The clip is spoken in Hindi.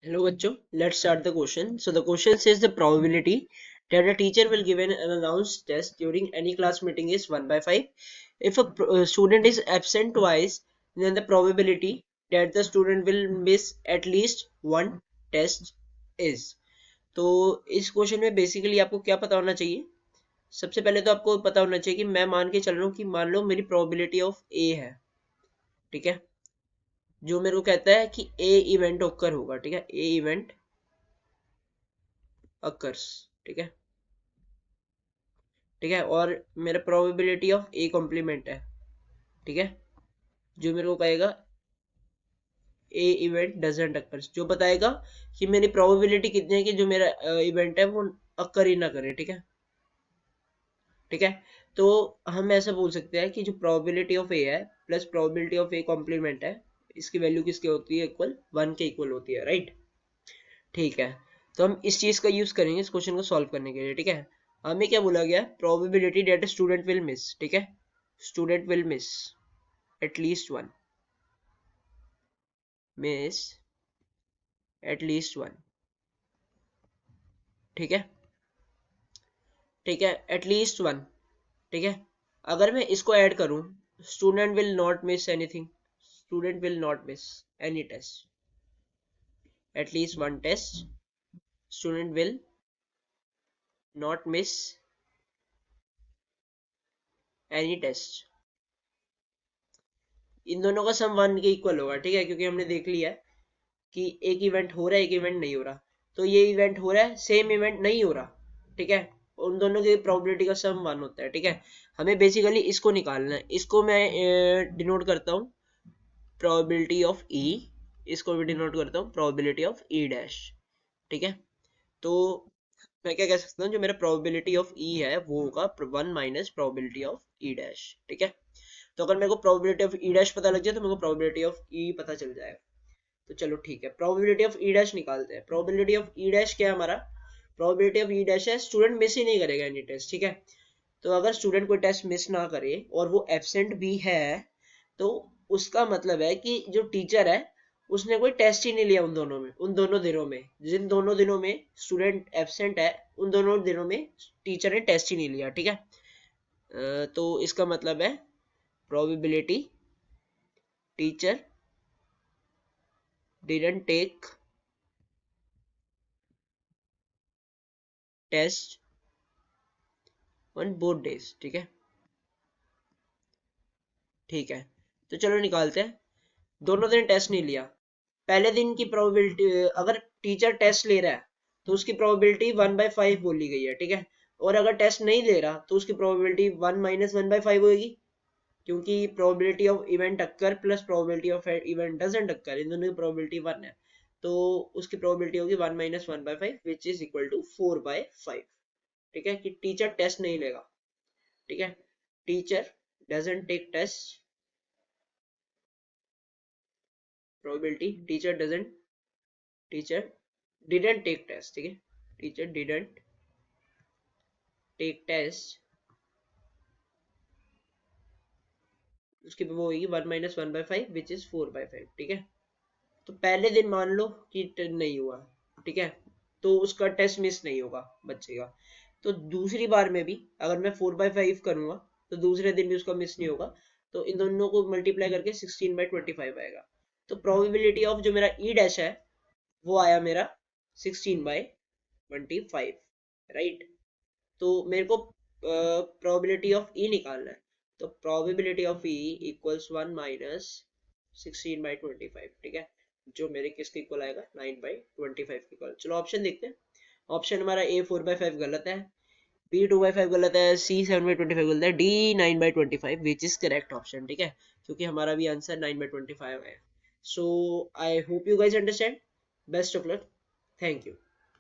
Hello, Bachcho. Let's start the question. So the question says the probability that a teacher will give an unannounced test during any class meeting is 1 by 5. If a student is absent twice, then the probability that the student will miss at least one test is. तो इस क्वेश्चन में बेसिकली आपको क्या पता होना चाहिए? सबसे पहले तो आपको पता होना चाहिए कि मैं मान के चल रहा हूँ कि मान लो मेरी प्रोबेबिलिटी ऑफ ए है, ठीक है, जो मेरे को कहता है कि ए इवेंट ओकर होगा, ठीक है, ए इवेंट अकर्स, ठीक है, ठीक है, और मेरा प्रोबेबिलिटी ऑफ ए कॉम्प्लीमेंट है, ठीक है, जो मेरे को कहेगा ए इवेंट डजंट अकर, जो बताएगा कि मेरी प्रोबेबिलिटी कितनी है कि जो मेरा इवेंट है वो अकर ही ना करे, ठीक है, ठीक है। तो हम ऐसा बोल सकते हैं कि जो प्रोबेबिलिटी ऑफ ए है plus probability of A complement है, इसकी वैल्यू किसके होती है? इक्वल 1 के इक्वल होती है, राइट। ठीक है, तो हम इस चीज का यूज करेंगे इस क्वेश्चन को सॉल्व करने के लिए, ठीक है। हमें क्या बोला गया? Probability that student will miss, ठीक है, student will miss at least one, miss at least one, ठीक है, ठीक है, at least one, ठीक है। अगर मैं इसको ऐड करूं, student will not miss anything, student will not miss any test, at least one test, student will not miss any test, इन दोनों का सम 1 के इक्वल होगा, ठीक है, क्योंकि हमने देख लिया है कि एक इवेंट हो रहा है एक इवेंट नहीं हो रहा, तो ये इवेंट हो रहा है सेम इवेंट नहीं हो रहा, ठीक है, उन दोनों की प्रोबेबिलिटी का सम 1 होता है, ठीक है। हमें बेसिकली इसको निकालना है, इसको मैं डिनोट करता हूँ प्रोबेबिलिटी ऑफ ई, इसको भी डिनोट करता हूँ प्रोबेबिलिटी ऑफ ई डैश, ठीक है। तो मैं क्या कह सकता हूँ, जो मेरा प्रोबेबिलिटी ऑफ ई है वो होगा 1 minus probability of E dash, ठीक है। तो अगर मेरे को प्रोबेबिलिटी ऑफ ई डैश पता लग जाए तो मेरे को प्रोबेबिलिटी ऑफ ई पता चल जाएगा। तो चलो ठीक है, प्रोबेबिलिटी ऑफ ई डैश निकालते हैं। प्रोबेबिलिटी ऑफ ई डैश क्या है हमारा? प्रोबेबिलिटी ऑफ ई डैश है स्टूडेंट मिस ही नहीं करेगा एनी टेस्ट, ठीक है। तो अगर स्टूडेंट कोई टेस्ट मिस ना करे और वो एब्सेंट भी है, तो उसका मतलब है कि जो टीचर है उसने कोई टेस्ट ही नहीं लिया उन दोनों में, उन दोनों दिनों में, जिन दोनों दिनों में स्टूडेंट एब्सेंट है उन दोनों दिनों में टीचर ने टेस्ट ही नहीं लिया, ठीक है। तो इसका मतलब है probability teacher didn't take test on both days, ठीक है, ठीक है। तो चलो निकालते हैं, दोनों दिन टेस्ट नहीं लिया, पहले दिन की प्रोबेबिलिटी, अगर टीचर टेस्ट ले रहा है तो उसकी प्रोबेबिलिटी 1/5 बोली गई है, ठीक है, और अगर टेस्ट नहीं ले रहा तो उसकी प्रोबेबिलिटी 1 माइनस 1/5 होगी, क्योंकि probability of event occur plus probability of event doesn't occur, इन दोनों की प्रोबेबिलिटी 1 है, तो उसकी प्रोबेबिलिटी होगी 1 minus 1/5 which is equal to 4/5, ठीक है, कि टीचर टेस्ट नहीं लेगा, ठीक है, teacher doesn't take test, probability teacher didn't take test, ठीक है, टीचर डिडंट टेक टेस्ट, उसकी वो होगी 1 माइनस 1/5 विच इज 4/5, ठीक है। तो पहले दिन मान लो कि नहीं हुआ, ठीक है, तो उसका टेस्ट मिस नहीं होगा बच्चे का। तो दूसरी बार में भी अगर मैं 4/5 करूंगा तो दूसरे दिन भी उसका मिस नहीं होगा, तो इन दोनों को मल्टीप्लाई करके 16/25 आएगा। तो प्रोबेबिलिटी ऑफ जो मेरा ई डैश है वो आया मेरा 16/25, राइट। तो मेरे को प्रोबेबिलिटी ऑफ ई निकालना है, तो probability of E equals 1 minus 16/25, ठीक है, जो मेरे किसके इक्वल आएगा? 9/25 के इक्वल। चलो ऑप्शन देखते हैं। ऑप्शन हमारा ए 4/5 गलत है, बी 2/5 गलत है, सी 7/25 गलत है, D 9/25 which is correct option, ठीक है, क्योंकि हमारा भी आंसर 9/25 है। So I hope you guys understand, best of luck, thank you.